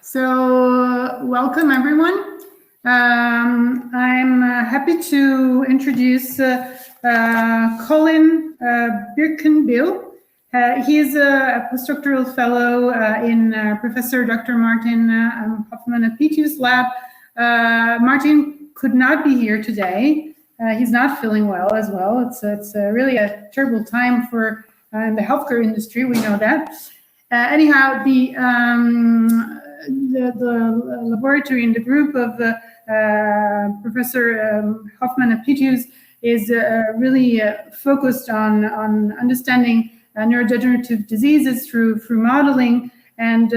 So welcome everyone. I'm happy to introduce Colin Birkenbihl. He is a postdoctoral fellow in Professor Dr. Martin Hofmann-Apitius lab. Martin could not be here today. He's not feeling well as well. It's really a terrible time for in the healthcare industry. We know that. Anyhow, the laboratory in the group of Professor Hofmann-Apitius is really focused on understanding neurodegenerative diseases through modeling and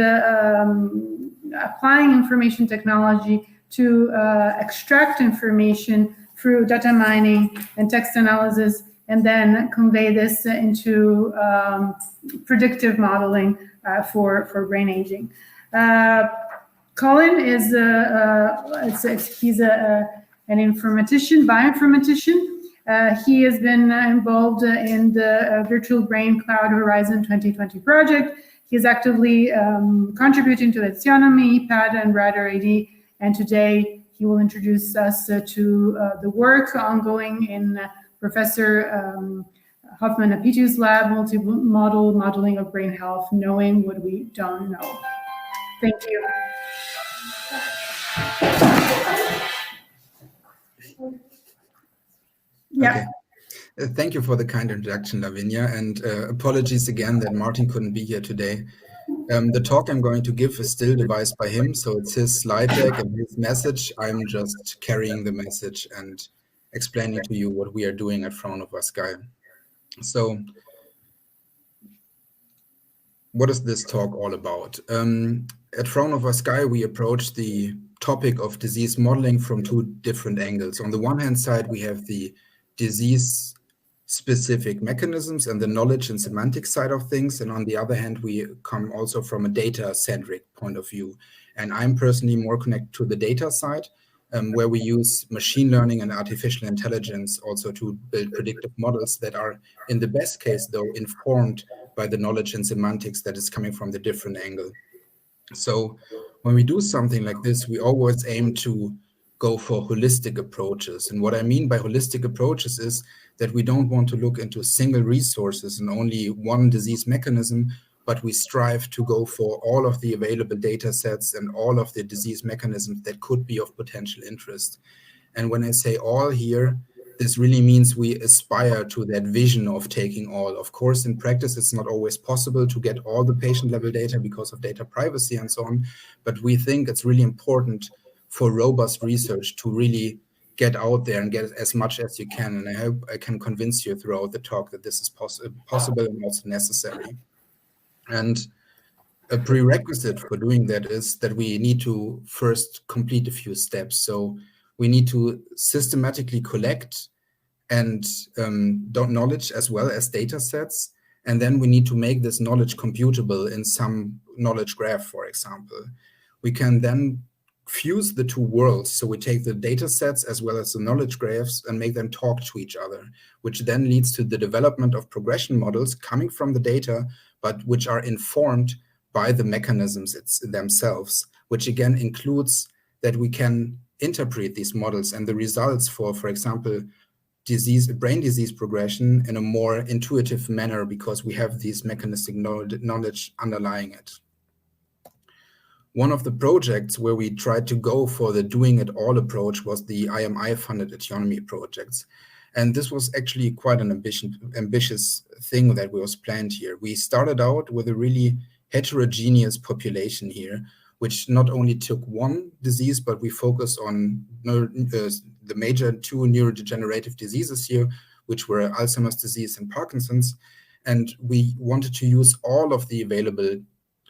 applying information technology to extract information through data mining and text analysis, and then convey this into predictive modeling for brain aging. Colin is he's an informatician, bioinformatician. He has been involved in the Virtual Brain Cloud Horizon 2020 project. He is actively contributing to the Theonomy, PAD, and RADR-AD, and today he will introduce us to the work ongoing in Professor Hofmann-Apitius lab, multimodal modeling of brain health, knowing what we don't know. Thank you. Yeah. Okay. Thank you for the kind introduction, Lavinia, and apologies again that Martin couldn't be here today. The talk I'm going to give is still devised by him, so it's his slide deck and his message. I'm just carrying the message and explaining to you what we are doing at Frauenhofer Sky. So, what is this talk all about? At Frauenhofer Sky, we approach the topic of disease modeling from two different angles. On the one hand side, we have the disease-specific mechanisms and the knowledge and semantic side of things. And on the other hand, we come also from a data-centric point of view. And I'm personally more connected to the data side, where we use machine learning and artificial intelligence also to build predictive models that are, in the best case, though, informed by the knowledge and semantics that is coming from the different angle. So when we do something like this, we always aim to go for holistic approaches. And what I mean by holistic approaches is that we don't want to look into single resources and only one disease mechanism, but we strive to go for all of the available data sets and all of the disease mechanisms that could be of potential interest. And when I say all here, this really means we aspire to that vision of taking all. Of course, in practice, it's not always possible to get all the patient-level data because of data privacy and so on, but we think it's really important for robust research to really get out there and get as much as you can. And I hope I can convince you throughout the talk that this is possible and also necessary. And a prerequisite for doing that is that we need to first complete a few steps. So we need to systematically collect and knowledge as well as data sets. And then we need to make this knowledge computable in some knowledge graph, for example. We can then fuse the two worlds. So we take the data sets as well as the knowledge graphs and make them talk to each other, which then leads to the development of progression models coming from the data, but which are informed by the mechanisms themselves, which again includes that we can interpret these models and the results for example, brain disease progression in a more intuitive manner because we have these mechanistic knowledge underlying it. One of the projects where we tried to go for the doing it all approach was the IMI-funded autonomy projects. And this was actually quite an ambitious thing that was planned here. We started out with a really heterogeneous population here, which not only took one disease, but we focused on the major two neurodegenerative diseases here, which were Alzheimer's disease and Parkinson's. And we wanted to use all of the available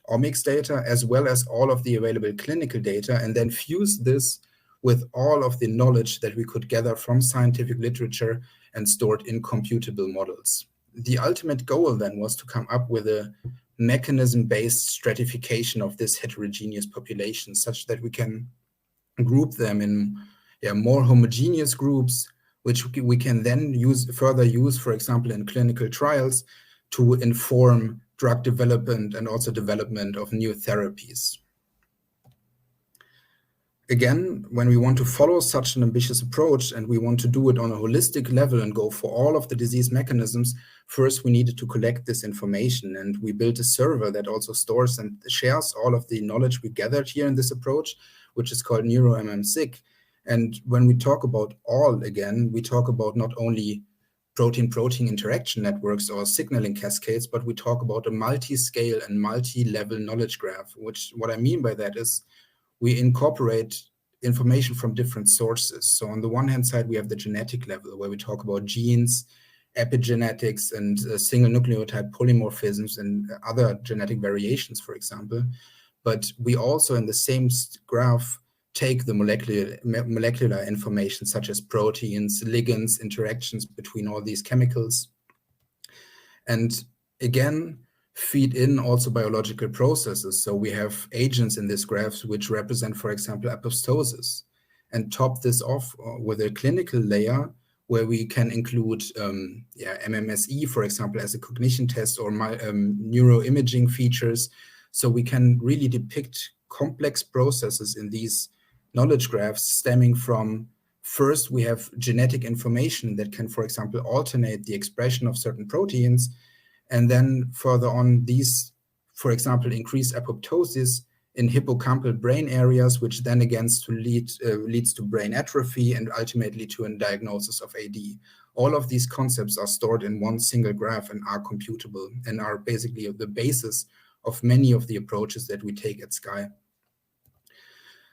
omics data as well as all of the available clinical data and then fuse this with all of the knowledge that we could gather from scientific literature and stored in computable models. The ultimate goal then was to come up with a mechanism-based stratification of this heterogeneous population such that we can group them in more homogeneous groups, which we can then further use, for example, in clinical trials to inform drug development and also development of new therapies. again, when we want to follow such an ambitious approach and we want to do it on a holistic level and go for all of the disease mechanisms, first we needed to collect this information, and we built a server that also stores and shares all of the knowledge we gathered here in this approach, which is called NeuroMMSig. And when we talk about all, again, we talk about not only protein-protein interaction networks or signaling cascades, but we talk about a multi-scale and multi-level knowledge graph, which what I mean by that is we incorporate information from different sources. So on the one hand side, we have the genetic level where we talk about genes, epigenetics, and single nucleotide polymorphisms and other genetic variations, for example. But we also in the same graph take the molecular information such as proteins, ligands, interactions between all these chemicals. And again, feed in also biological processes. So we have agents in this graph which represent, for example, apoptosis, and top this off with a clinical layer where we can include MMSE, for example, as a cognition test, or neuroimaging features. So we can really depict complex processes in these knowledge graphs stemming from, first, we have genetic information that can, for example, alternate the expression of certain proteins. And then further on, these, for example, increase apoptosis in hippocampal brain areas, which then again leads to brain atrophy and ultimately to a diagnosis of AD. All of these concepts are stored in one single graph and are computable and are basically the basis of many of the approaches that we take at Sky.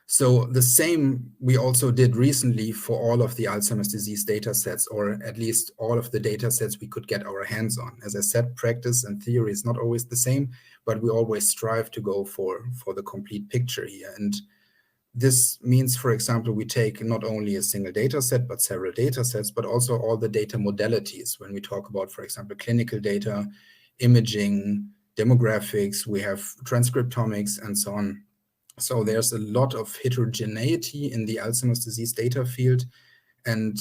So the same we also did recently for all of the Alzheimer's disease data sets, or at least all of the data sets we could get our hands on. As I said, practice and theory is not always the same, but we always strive to go for the complete picture here. And this means, for example, we take not only a single data set, but several data sets, but also all the data modalities. When we talk about, for example, clinical data, imaging, demographics, we have transcriptomics and so on. So there's a lot of heterogeneity in the Alzheimer's disease data field, and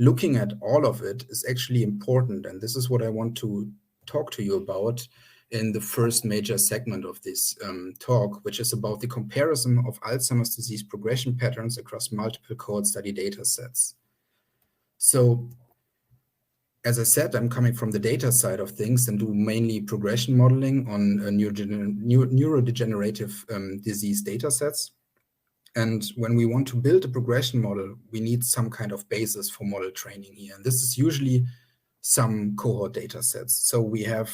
looking at all of it is actually important. And this is what I want to talk to you about in the first major segment of this talk, which is about the comparison of Alzheimer's disease progression patterns across multiple cohort study data sets. So as I said, I'm coming from the data side of things and do mainly progression modeling on neurodegenerative disease data sets. And when we want to build a progression model, we need some kind of basis for model training here. And this is usually some cohort data sets. So we have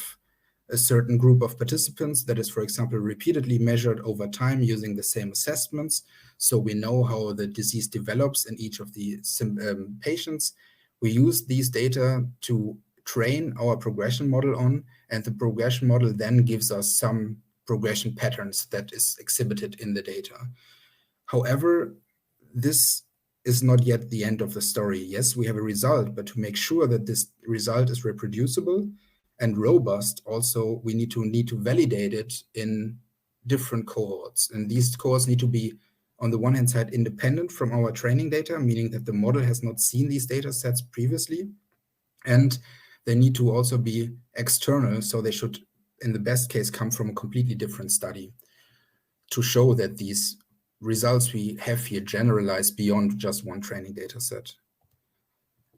a certain group of participants that is, for example, repeatedly measured over time using the same assessments. So we know how the disease develops in each of the patients. We use these data to train our progression model on, and the progression model then gives us some progression patterns that is exhibited in the data. However, this is not yet the end of the story. Yes, we have a result, but to make sure that this result is reproducible and robust, also we need to validate it in different cohorts. And these cohorts need to be, on the one hand side, independent from our training data, meaning that the model has not seen these data sets previously. And they need to also be external, so they should, in the best case, come from a completely different study to show that these results we have here generalize beyond just one training data set.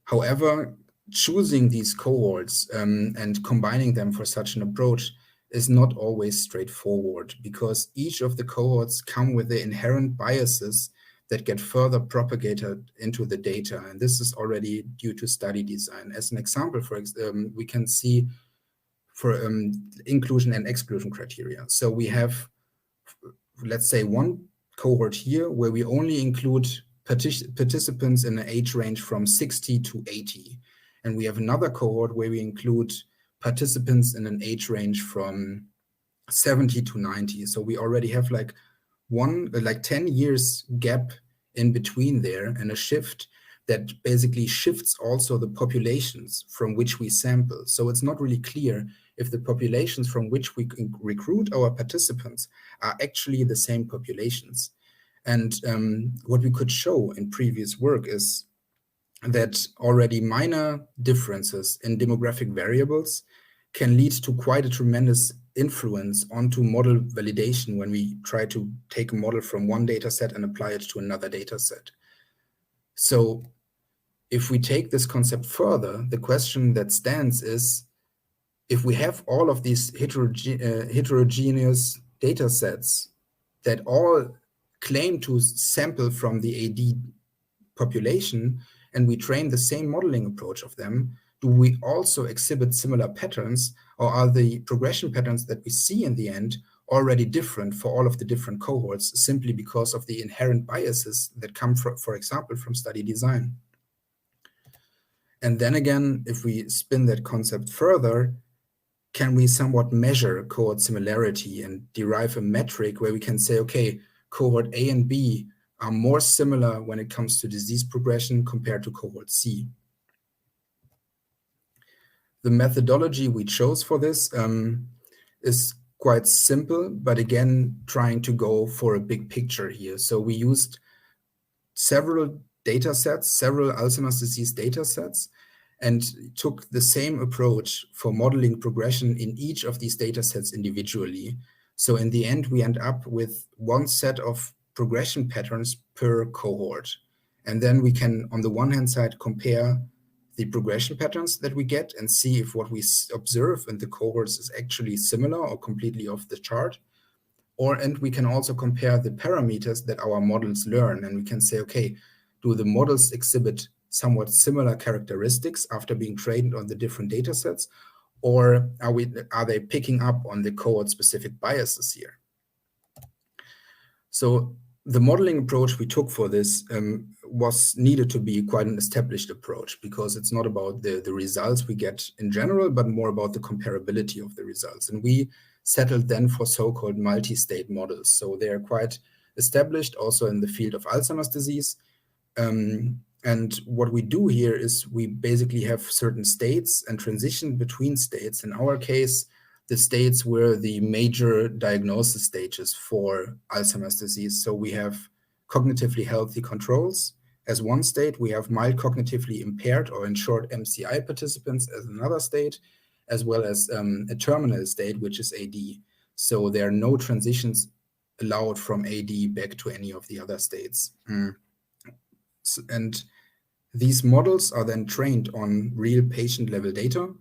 However, choosing these cohorts and combining them for such an approach is not always straightforward, because each of the cohorts come with the inherent biases that get further propagated into the data. And this is already due to study design. As an example, we can see for inclusion and exclusion criteria. So we have, let's say, one cohort here where we only include participants in an age range from 60 to 80. And we have another cohort where we include participants in an age range from 70 to 90. So we already have like 10 years gap in between there, and a shift that basically shifts also the populations from which we sample. So it's not really clear if the populations from which we recruit our participants are actually the same populations. And what we could show in previous work is that already minor differences in demographic variables can lead to quite a tremendous influence onto model validation when we try to take a model from one data set and apply it to another data set. So if we take this concept further, the question that stands is, if we have all of these heterogeneous data sets that all claim to sample from the AD population, and we train the same modeling approach of them, do we also exhibit similar patterns, or are the progression patterns that we see in the end already different for all of the different cohorts simply because of the inherent biases that come from, for example, from study design? And then again, if we spin that concept further, can we somewhat measure cohort similarity and derive a metric where we can say, okay, cohort A and B are more similar when it comes to disease progression compared to cohort C? The methodology we chose for this is quite simple, but again, trying to go for a big picture here. So we used several data sets, several Alzheimer's disease data sets, and took the same approach for modeling progression in each of these data sets individually. So in the end, we end up with one set of progression patterns per cohort. And then we can, on the one hand side, compare the progression patterns that we get and see if what we observe in the cohorts is actually similar or completely off the chart. And we can also compare the parameters that our models learn, and we can say, okay, do the models exhibit somewhat similar characteristics after being trained on the different data sets, or are they picking up on the cohort-specific biases here? So the modeling approach we took for this was needed to be quite an established approach, because it's not about the results we get in general, but more about the comparability of the results. And we settled then for so-called multi-state models. So they are quite established also in the field of Alzheimer's disease. And what we do here is we basically have certain states and transition between states. In our case, the states were the major diagnosis stages for Alzheimer's disease. So we have cognitively healthy controls as one state. We have mild cognitively impaired, or in short, MCI participants as another state, as well as a terminal state, which is AD. So there are no transitions allowed from AD back to any of the other states. And these models are then trained on real patient-level data,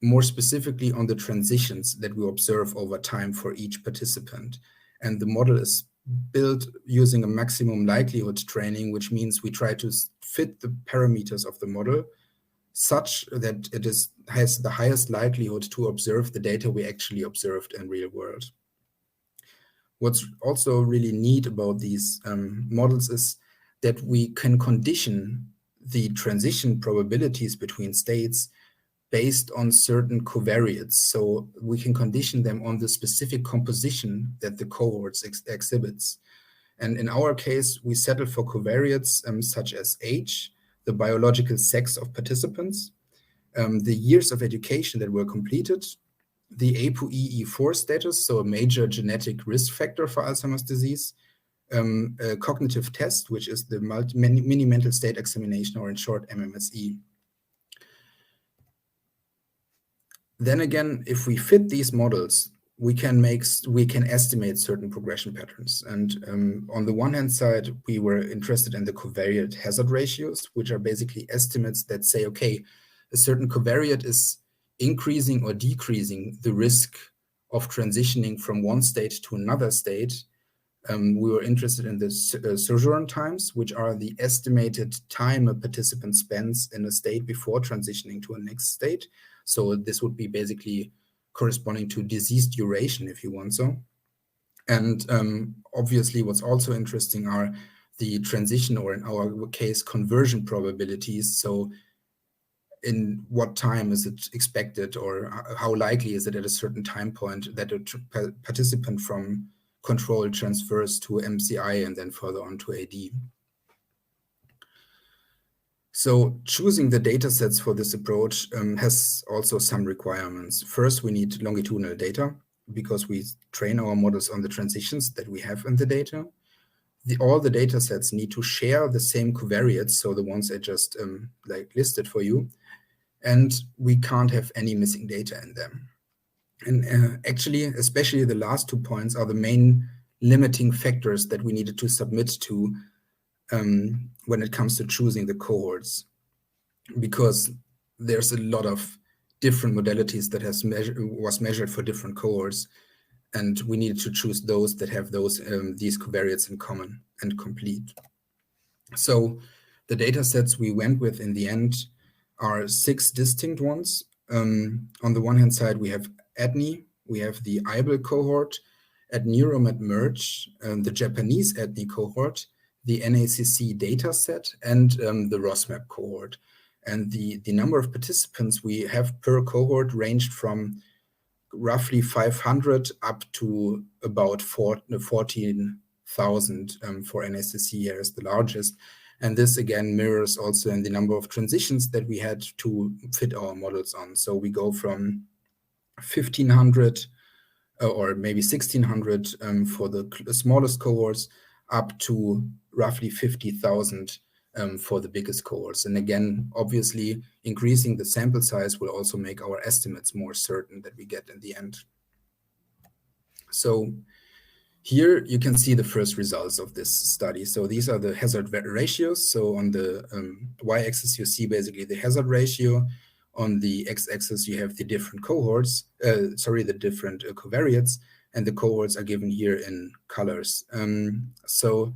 more specifically on the transitions that we observe over time for each participant. And the model is built using a maximum likelihood training, which means we try to fit the parameters of the model such that it has the highest likelihood to observe the data we actually observed in real world. What's also really neat about these models is that we can condition the transition probabilities between states based on certain covariates. So we can condition them on the specific composition that the cohorts exhibits. And in our case, we settle for covariates such as age, the biological sex of participants, the years of education that were completed, the ApoE4 status, so a major genetic risk factor for Alzheimer's disease, a cognitive test, which is the mini mental state examination, or in short, MMSE. Then again, if we fit these models, we can estimate certain progression patterns. And on the one hand side, we were interested in the covariate hazard ratios, which are basically estimates that say, okay, a certain covariate is increasing or decreasing the risk of transitioning from one state to another state. We were interested in the sojourn times, which are the estimated time a participant spends in a state before transitioning to a next state. So this would be basically corresponding to disease duration, if you want so. And obviously, what's also interesting are the transition, or in our case, conversion probabilities. So in what time is it expected, or how likely is it at a certain time point that a participant from control transfers to MCI and then further on to AD. So choosing the data sets for this approach has also some requirements. First, we need longitudinal data because we train our models on the transitions that we have in the data. All the data sets need to share the same covariates, so the ones I just listed for you, and we can't have any missing data in them. And actually, especially the last 2 points are the main limiting factors that we needed to submit to when it comes to choosing the cohorts, because there's a lot of different modalities that was measured for different cohorts, and we needed to choose those that have these covariates in common and complete. So the data sets we went with in the end are 6 distinct ones. On the one hand side, we have ethne, we have the IMODAL cohort, at Neuromed merge, the Japanese ethne cohort, the NACC data set, and the ROSMAP cohort. And the number of participants we have per cohort ranged from roughly 500 up to about 14,000 for NACC here as the largest. And this again mirrors also in the number of transitions that we had to fit our models on. So we go from 1,500 or maybe 1,600 for the smallest cohorts up to roughly 50,000 for the biggest cohorts. And again, obviously, increasing the sample size will also make our estimates more certain that we get in the end. So here you can see the first results of this study. So these are the hazard ratios. So on the y-axis, you see basically the hazard ratio. On the x-axis, you have the different cohorts, the different covariates, and the cohorts are given here in colors. So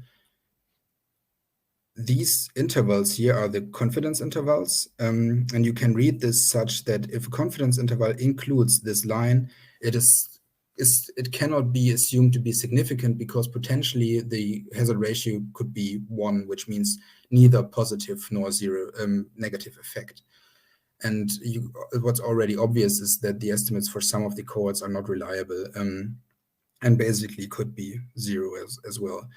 these intervals here are the confidence intervals, and you can read this such that if a confidence interval includes this line, it cannot be assumed to be significant because potentially the hazard ratio could be 1, which means neither positive nor zero negative effect. And what's already obvious is that the estimates for some of the cohorts are not reliable and basically could be 0 as well.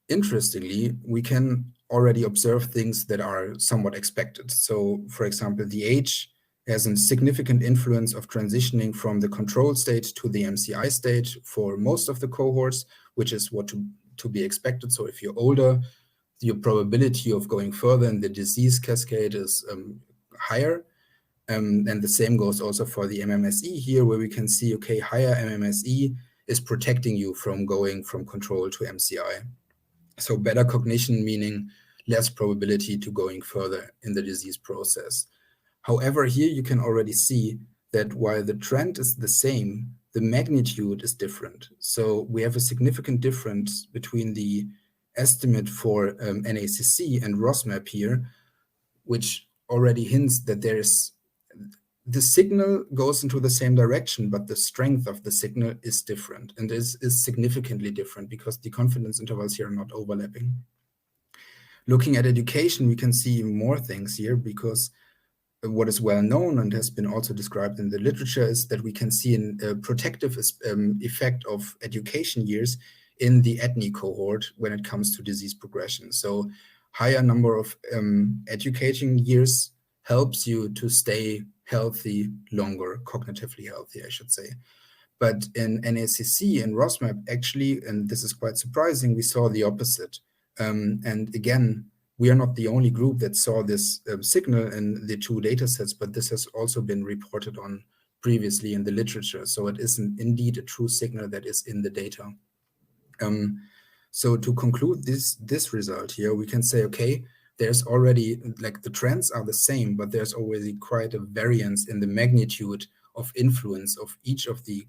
Interestingly, we can already observe things that are somewhat expected. So, for example, the age has a significant influence of transitioning from the control state to the MCI state for most of the cohorts, which is what to be expected. So if you're older, your probability of going further in the disease cascade is higher. And the same goes also for the MMSE here, where we can see, okay, higher MMSE is protecting you from going from control to MCI. So better cognition, meaning less probability to going further in the disease process. However, here you can already see that while the trend is the same, the magnitude is different. So we have a significant difference between the estimate for NACC and ROSMAP here, which already hints that the signal goes into the same direction, but the strength of the signal is different and is significantly different because the confidence intervals here are not overlapping. Looking at education, we can see more things here because what is well known and has been also described in the literature is that we can see a protective effect of education years in the ethne cohort when it comes to disease progression. So higher number of educating years helps you to stay healthy longer, cognitively healthy, I should say. But in NACC and ROSMAP, actually, and this is quite surprising, we saw the opposite. And again, we are not the only group that saw this signal in the 2 data sets, but this has also been reported on previously in the literature. So it is indeed a true signal that is in the data. So to conclude this result here, we can say, okay, there's already, like, the trends are the same, but there's already quite a variance in the magnitude of influence of each of the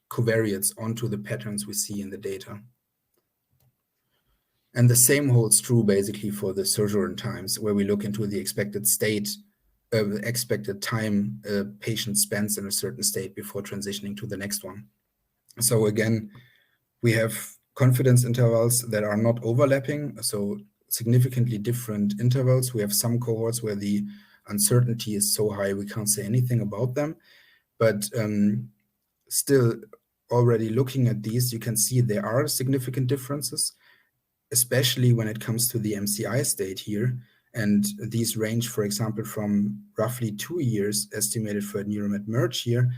covariates onto the patterns we see in the data. And the same holds true basically for the sojourn times, where we look into the expected state, expected time a patient spends in a certain state before transitioning to the next one. So again, we have confidence intervals that are not overlapping, so significantly different intervals. We have some cohorts where the uncertainty is so high we can't say anything about them, but still already looking at these, you can see there are significant differences, especially when it comes to the MCI state here. And these range, for example, from roughly 2 years estimated for Neuromed merge here,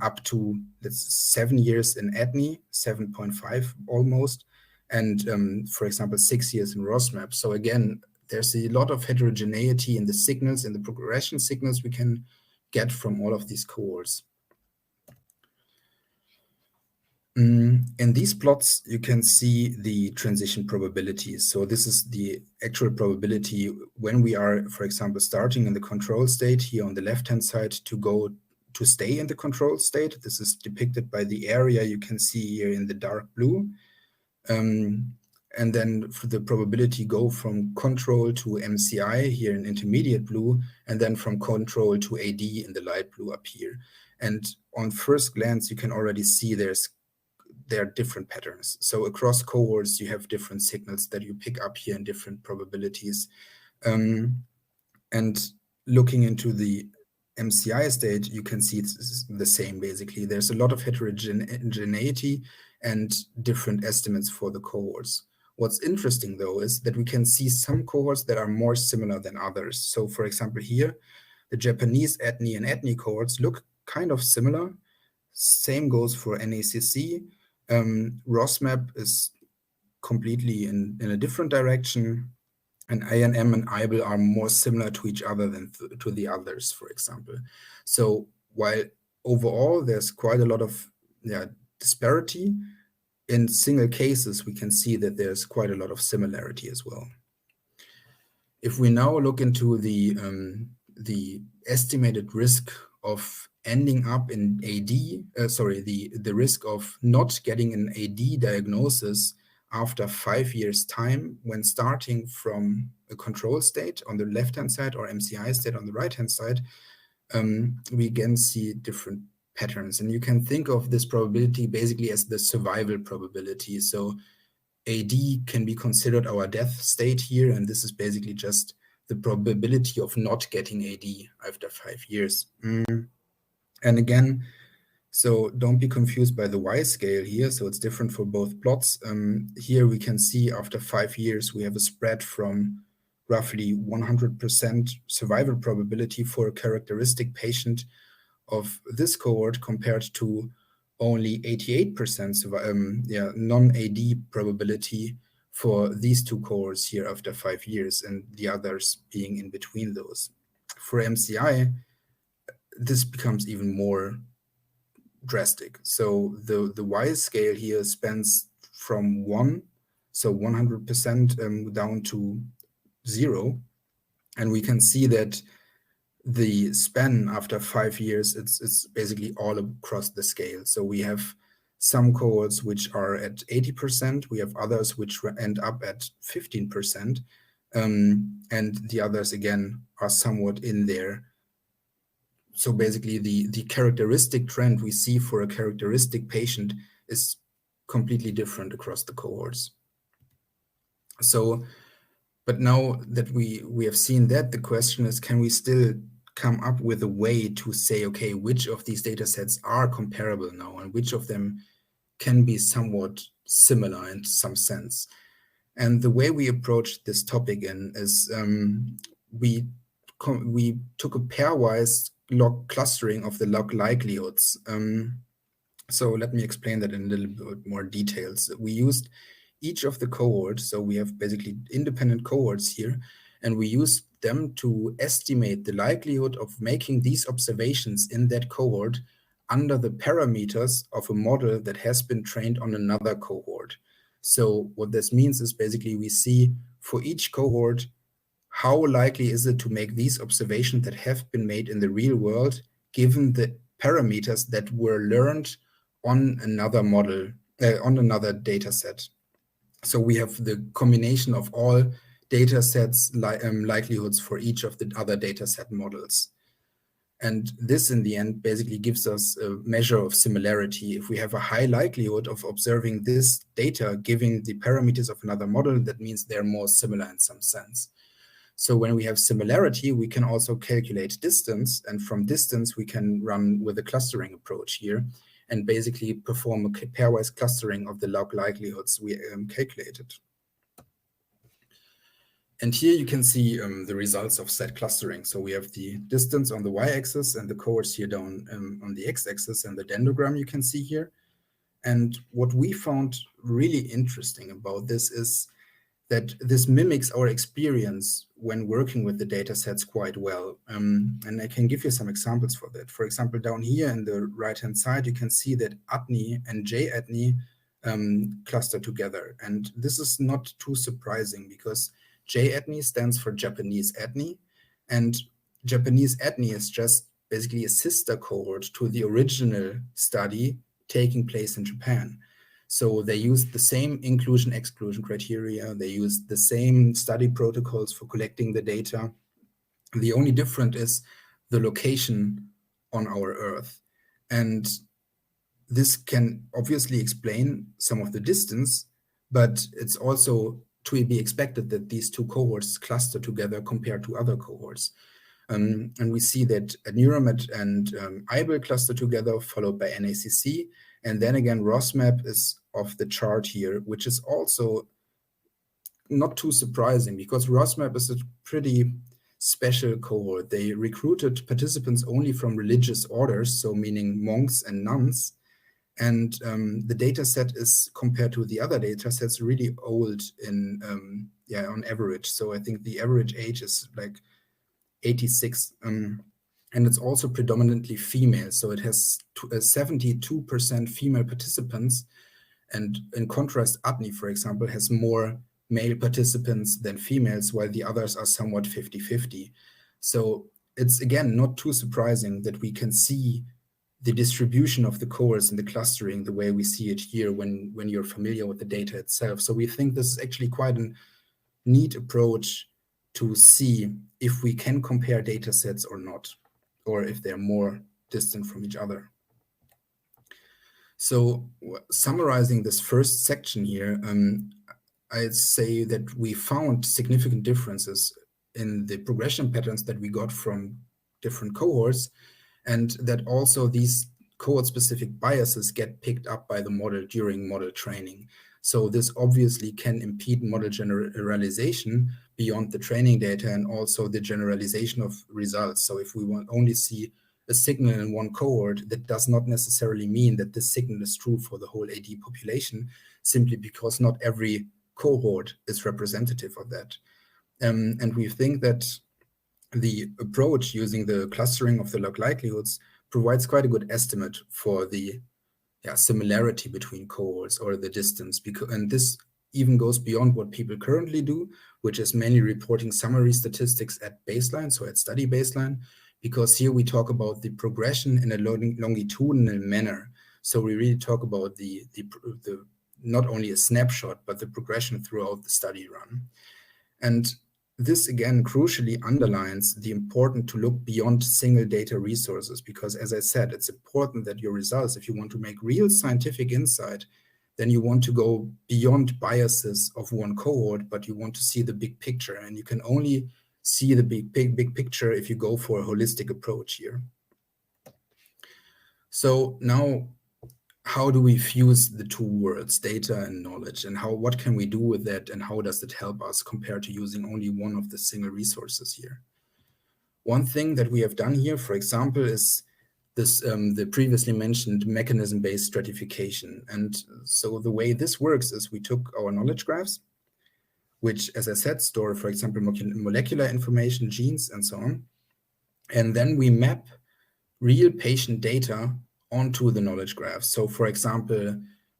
up to 7 years in ethne, 7.5 almost, and for example, 6 years in ROSMAP. So again, there's a lot of heterogeneity in the signals, in the progression signals we can get from all of these cohorts. In these plots, you can see the transition probabilities. So this is the actual probability when we are, for example, starting in the control state here on the left-hand side to stay in the control state. This is depicted by the area you can see here in the dark blue. And then for the probability go from control to MCI here in intermediate blue, and then from control to AD in the light blue up here. And on first glance, you can already see there are different patterns. So across cohorts, you have different signals that you pick up here in different probabilities. And looking into the MCI state, you can see it's the same, basically. There's a lot of heterogeneity and different estimates for the cohorts. What's interesting, though, is that we can see some cohorts that are more similar than others. So, for example, here, the Japanese ethnic and ethnic cohorts look kind of similar. Same goes for NACC. ROSMAP is completely in a different direction, and INM and IBEL are more similar to each other than to the others, for example. So while overall there's quite a lot of disparity, in single cases we can see that there's quite a lot of similarity as well. If we now look into the estimated risk of ending up in AD, the risk of not getting an AD diagnosis after 5 years' time when starting from a control state on the left-hand side or MCI state on the right-hand side, we again see different patterns. And you can think of this probability basically as the survival probability. So AD can be considered our death state here, and this is basically just the probability of not getting AD after 5 years. And again, so don't be confused by the Y scale here. So it's different for both plots. Here we can see after 5 years, we have a spread from roughly 100% survival probability for a characteristic patient of this cohort compared to only 88% non-AD probability for these two cohorts here after 5 years, and the others being in between those. For MCI, this becomes even more drastic. So the Y scale here spans from 1, so 100% down to 0. And we can see that the span after 5 years, it's basically all across the scale. So we have some cohorts which are at 80%, we have others which end up at 15%, and the others again are somewhat in there. So basically the characteristic trend we see for a characteristic patient is completely different across the cohorts. So, but now that we have seen that, the question is, can we still come up with a way to say, okay, which of these data sets are comparable now and which of them can be somewhat similar in some sense? And the way we approached this topic is we took a pairwise log clustering of the log likelihoods. So let me explain that in a little bit more details. We used each of the cohorts, so we have basically independent cohorts here, and we used them to estimate the likelihood of making these observations in that cohort under the parameters of a model that has been trained on another cohort. So what this means is basically we see for each cohort, how likely is it to make these observations that have been made in the real world, given the parameters that were learned on another model, on another data set. So we have the combination of all data sets, likelihoods for each of the other data set models. And this, in the end, basically gives us a measure of similarity. If we have a high likelihood of observing this data, giving the parameters of another model, that means they're more similar in some sense. So when we have similarity, we can also calculate distance. And from distance, we can run with a clustering approach here and basically perform a pairwise clustering of the log likelihoods we calculated. And here you can see the results of said clustering. So we have the distance on the y-axis and the cohorts here down on the x-axis, and the dendrogram you can see here. And what we found really interesting about this is that this mimics our experience when working with the data sets quite well. And I can give you some examples for that. For example, down here in the right-hand side, you can see that ATNI and JATNI cluster together. And this is not too surprising because JATNI stands for Japanese ethnic, and Japanese ethnic is just basically a sister cohort to the original study taking place in Japan. So they used the same inclusion-exclusion criteria. They used the same study protocols for collecting the data. The only difference is the location on our Earth. And this can obviously explain some of the distance, but it's also to be expected that these two cohorts cluster together compared to other cohorts. And we see that Neuramet and IBEL cluster together, followed by NACC. And then again, ROSMAP is off the chart here, which is also not too surprising because ROSMAP is a pretty special cohort. They recruited participants only from religious orders, so meaning monks and nuns. And the data set is, compared to the other data sets, really old on average. So I think the average age is like 86. And it's also predominantly female. So it has 72% female participants. And in contrast, ATNI, for example, has more male participants than females, while the others are somewhat 50-50. So it's, again, not too surprising that we can see the distribution of the cohorts and the clustering the way we see it here when you're familiar with the data itself. So we think this is actually quite a neat approach to see if we can compare data sets or not, or if they're more distant from each other. So summarizing this first section here, I'd say that we found significant differences in the progression patterns that we got from different cohorts, and that also these cohort-specific biases get picked up by the model during model training. So this obviously can impede model generalization beyond the training data and also the generalization of results. So if we only see a signal in one cohort, that does not necessarily mean that this signal is true for the whole AD population, simply because not every cohort is representative of that. And we think that the approach using the clustering of the log likelihoods provides quite a good estimate for the similarity between cohorts or the distance, and this even goes beyond what people currently do, which is mainly reporting summary statistics at baseline, so at study baseline, because here we talk about the progression in a longitudinal manner. So we really talk about the not only a snapshot, but the progression throughout the study run. And this, again, crucially underlines the importance to look beyond single data resources, because, as I said, it's important that your results, if you want to make real scientific insight, then you want to go beyond biases of one cohort, but you want to see the big picture. And you can only see the big picture if you go for a holistic approach here. So now, how do we fuse the two worlds, data and knowledge, and what can we do with that, and how does it help us compared to using only one of the single resources here? One thing that we have done here, for example, is this the previously mentioned mechanism-based stratification. And so the way this works is we took our knowledge graphs, which, as I said, store, for example, molecular information, genes, and so on. And then we map real patient data onto the knowledge graph. So, for example,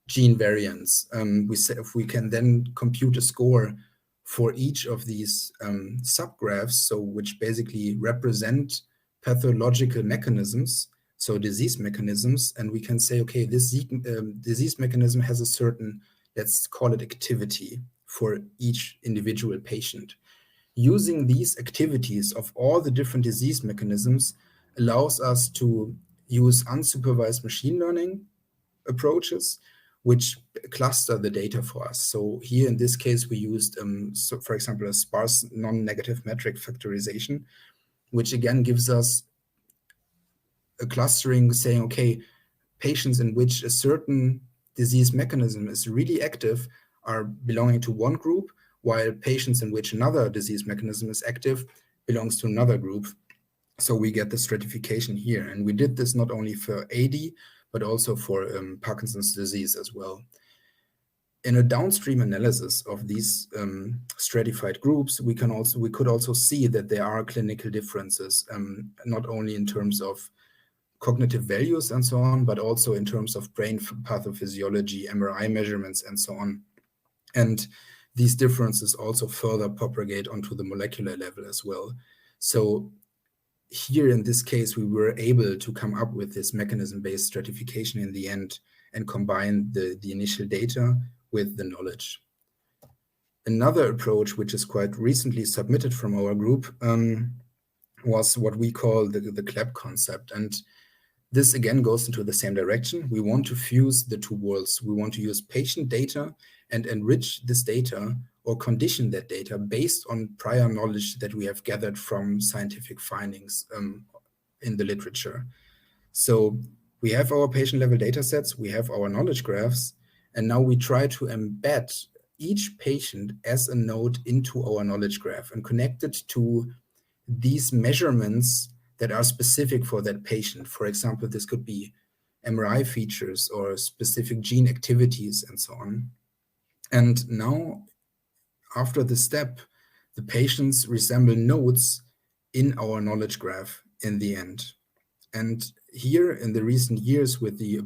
gene variants. We say if we can then compute a score for each of these subgraphs, so which basically represent pathological mechanisms, so disease mechanisms, and we can say, okay, this disease mechanism has a certain, let's call it activity for each individual patient. Using these activities of all the different disease mechanisms allows us to use unsupervised machine learning approaches, which cluster the data for us. So here in this case, we used, for example, a sparse non-negative metric factorization, which again gives us a clustering saying, okay, patients in which a certain disease mechanism is really active are belonging to one group, while patients in which another disease mechanism is active belongs to another group. So we get the stratification here. And we did this not only for AD, but also for Parkinson's disease as well. in a downstream analysis of these stratified groups, we could also see that there are clinical differences, not only in terms of cognitive values and so on, but also in terms of brain pathophysiology, MRI measurements, and so on. And these differences also further propagate onto the molecular level as well. So here in this case, we were able to come up with this mechanism-based stratification in the end and combine the initial data with the knowledge. Another approach, which is quite recently submitted from our group, was what we call the CLEP concept. And this again goes into the same direction. We want to fuse the two worlds. We want to use patient data and enrich this data or condition that data based on prior knowledge that we have gathered from scientific findings in the literature. So we have our patient-level data sets, we have our knowledge graphs, and now we try to embed each patient as a node into our knowledge graph and connect it to these measurements that are specific for that patient. For example, this could be MRI features or specific gene activities and so on. And now, after this step, the patients resemble nodes in our knowledge graph in the end. And here in the recent years, with the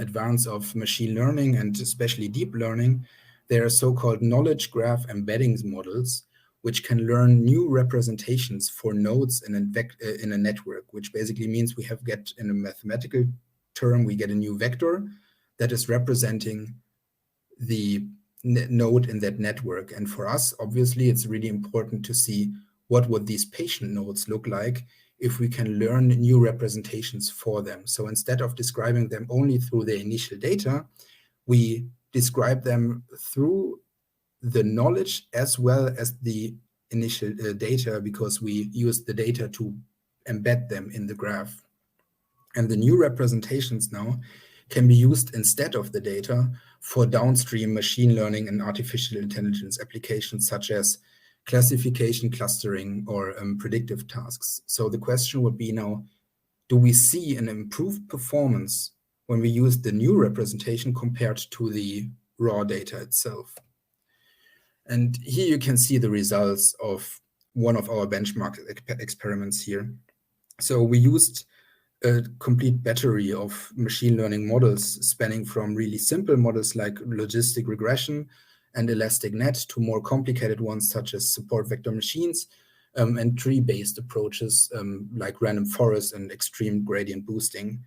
advance of machine learning and especially deep learning, there are so-called knowledge graph embeddings models, which can learn new representations for nodes in a network, which basically means we get in a mathematical term, we get a new vector that is representing the node in that network. And for us, obviously, it's really important to see what would these patient nodes look like if we can learn new representations for them. So instead of describing them only through the initial data, we describe them through the knowledge as well as the initial data, because we use the data to embed them in the graph. And the new representations now can be used instead of the data for downstream machine learning and artificial intelligence applications such as classification, clustering, or predictive tasks. So the question would be now, do we see an improved performance when we use the new representation compared to the raw data itself? And here you can see the results of one of our benchmark experiments here. So we used a complete battery of machine learning models spanning from really simple models like logistic regression and elastic net to more complicated ones such as support vector machines and tree-based approaches like random forest and extreme gradient boosting.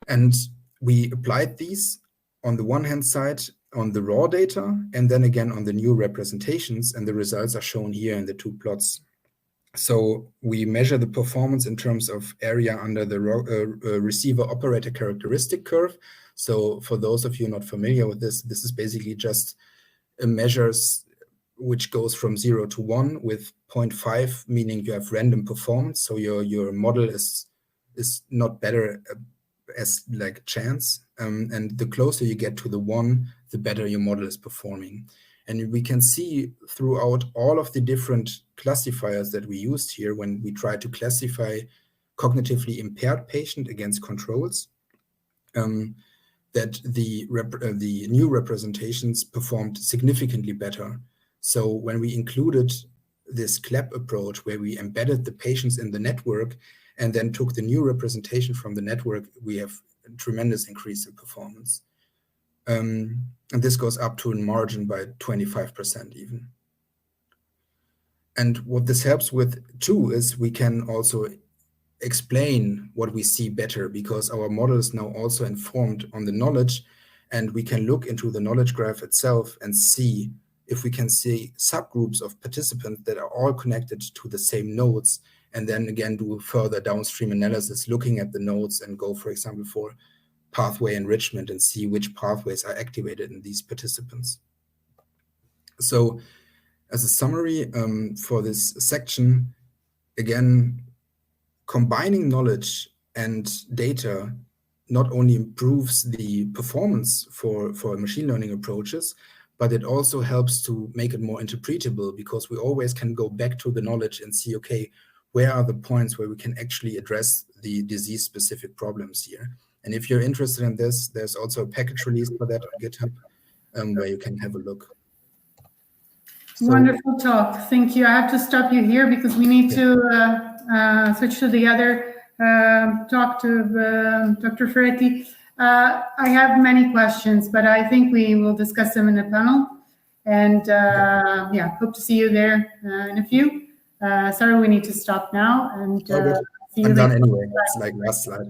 And we applied these on the one hand side on the raw data and then again on the new representations, and the results are shown here in the two plots. So we measure the performance in terms of area under the receiver operator characteristic curve. So for those of you not familiar with this, this is basically just a measures which goes from 0 to 1 with 0.5, meaning you have random performance. So your model is not better as like chance. And the closer you get to the 1, the better your model is performing. And we can see throughout all of the different classifiers that we used here when we try to classify cognitively impaired patient against controls, that the new representations performed significantly better. So when we included this CLEP approach where we embedded the patients in the network and then took the new representation from the network, we have a tremendous increase in performance. And this goes up to a margin by 25% even. And what this helps with too is we can also explain what we see better, because our model is now also informed on the knowledge, and we can look into the knowledge graph itself and see if we can see subgroups of participants that are all connected to the same nodes, and then again do further downstream analysis looking at the nodes and go, for example, for pathway enrichment and see which pathways are activated in these participants. So as a summary for this section, again, combining knowledge and data not only improves the performance for machine learning approaches, but it also helps to make it more interpretable, because we always can go back to the knowledge and see, okay, where are the points where we can actually address the disease-specific problems here? And if you're interested in this, there's also a package release for that on GitHub, where you can have a look. So, wonderful talk. Thank you. I have to stop you here because we need to switch to the other talk to Dr. Ferretti. I have many questions, but I think we will discuss them in the panel. And yeah, hope to see you there in a few. Sorry, we need to stop now. And see you I'm done later. anyway. It's like last slide.